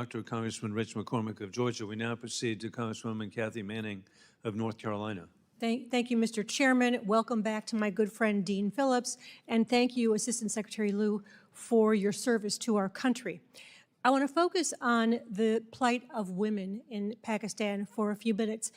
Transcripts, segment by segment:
Dr. Congressman Rich McCormick of Georgia. We now proceed to Congresswoman Kathy Manning of North Carolina. Thank you, Mr. Chairman. Welcome back to my good friend Dean Phillips, and thank you, Assistant Secretary Liu, for your service to our country. I want to focus on the plight of women in Pakistan for a few minutes.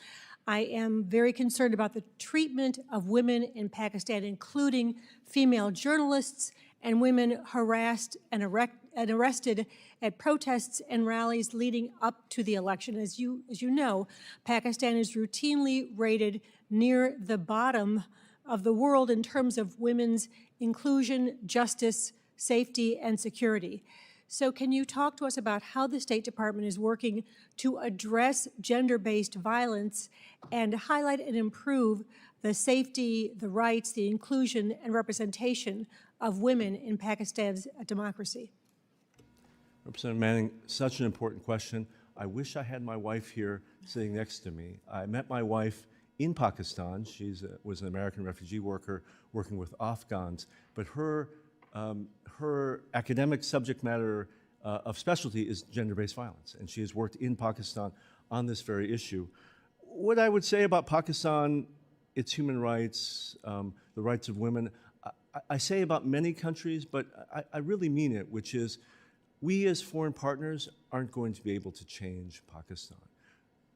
I am very concerned about the treatment of women in Pakistan, including female journalists and women harassed and arrested at protests and rallies leading up to the election. As you know, Pakistan is routinely rated near the bottom of the world in terms of women's inclusion, justice, safety, and security. So can you talk to us about how the State Department is working to address gender-based violence and highlight and improve the safety, the rights, the inclusion, and representation of women in Pakistan's democracy? Representative Manning, such an important question. I wish I had my wife here sitting next to me. I met my wife in Pakistan. She was an American refugee worker working with Afghans, but her academic subject matter of specialty is gender-based violence, and she has worked in Pakistan on this very issue. What I would say about Pakistan, its human rights, the rights of women, I say about many countries, but I really mean it, which is we as foreign partners aren't going to be able to change Pakistan.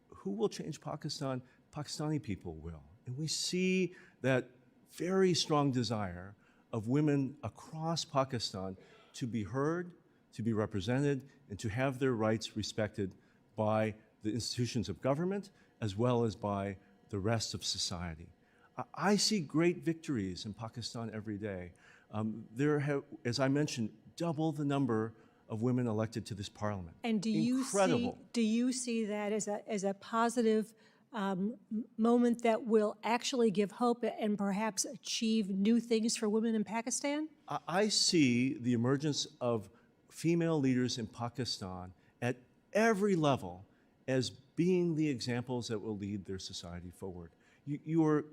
Who will change Pakistan? Pakistani people will. And we see that very strong desire of women across Pakistan to be heard, to be represented, and to have their rights respected by the institutions of government as well as by the rest of society. I see great victories in Pakistan every day. There have, as I mentioned, double the number of women elected to this parliament. And do you see that as a positive moment that will actually give hope and perhaps achieve new things for women in Pakistan? I see the emergence of female leaders in Pakistan at every level as being the examples that will lead their society forward. You are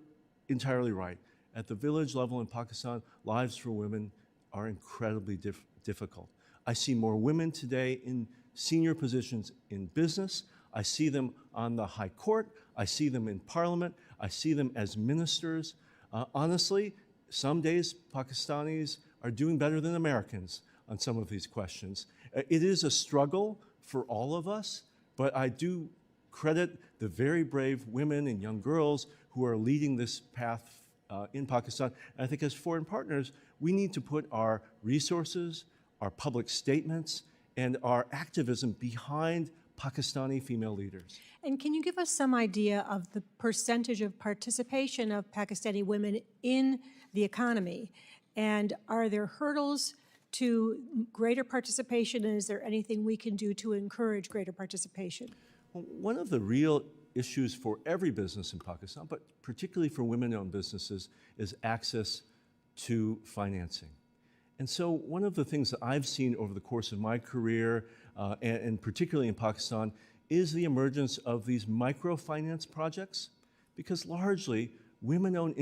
entirely right. At the village level in Pakistan, lives for women are incredibly difficult. I see more women today in senior positions in business. I see them on the high court. I see them in parliament. I see them as ministers. Honestly, some days Pakistanis are doing better than Americans on some of these questions. It is a struggle for all of us, but I do credit the very brave women and young girls who are leading this path in Pakistan. And I think as foreign partners, we need to put our resources, our public statements, and our activism behind Pakistani female leaders. And can you give us some idea of the percentage of participation of Pakistani women in the economy? And are there hurdles to greater participation, and is there anything we can do to encourage greater participation? Well, one of the real issues for every business in Pakistan, but particularly for women-owned businesses, is access to financing. And so one of the things that I've seen over the course of my career, and particularly in Pakistan, is the emergence of these microfinance projects, because largely women-owned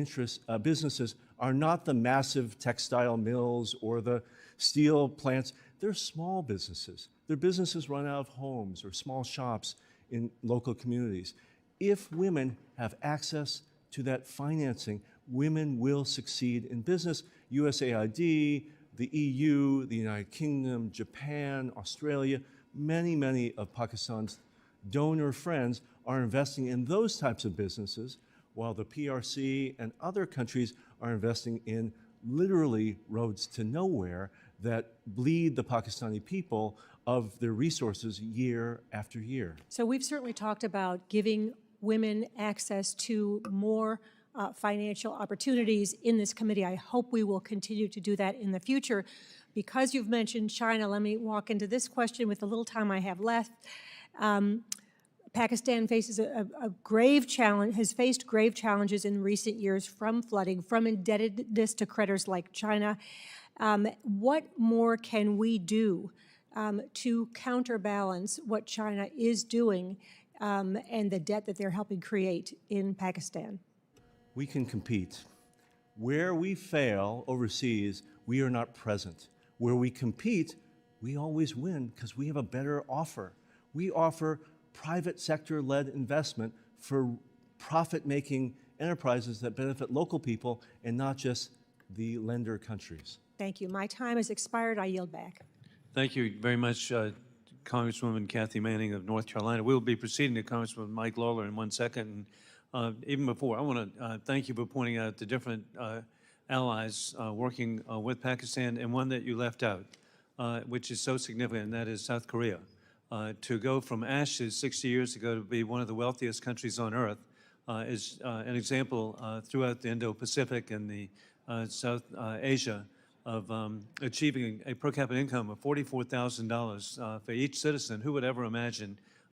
businesses are not the massive textile mills or the steel plants. They're small businesses. They're businesses run out of homes or small shops in local communities. If women have access to that financing, women will succeed in business. USAID, the EU, the United Kingdom, Japan, Australia, many of Pakistan's donor friends are investing in those types of businesses, while the PRC and other countries are investing in literally roads to nowhere that bleed the Pakistani people of their resources year after year. So we've certainly talked about giving women access to more financial opportunities in this committee. I hope we will continue to do that in the future. Because you've mentioned China, let me walk into this question with the little time I have left. Pakistan faces a grave challenge, has faced grave challenges in recent years from flooding, from indebtedness to creditors like China. What more can we do to counterbalance what China is doing and the debt that they're helping create in Pakistan? We can compete. Where we fail overseas, we are not present. Where we compete, we always win because we have a better offer. We offer private sector-led investment for profit-making enterprises that benefit local people and not just the lender countries. Thank you. My time has expired. I yield back. Thank you very much, Congresswoman Kathy Manning of North Carolina. We'll be proceeding to Congressman Mike Lawler in 1 second. And even before, I want to thank you for pointing out the different allies working with Pakistan, and one that you left out, which is so significant, and that is South Korea. To go from ashes 60 years ago to be one of the wealthiest countries on earth is an example throughout the Indo-Pacific and the South Asia of achieving a per capita income of $44,000 for each citizen. Who would ever imagine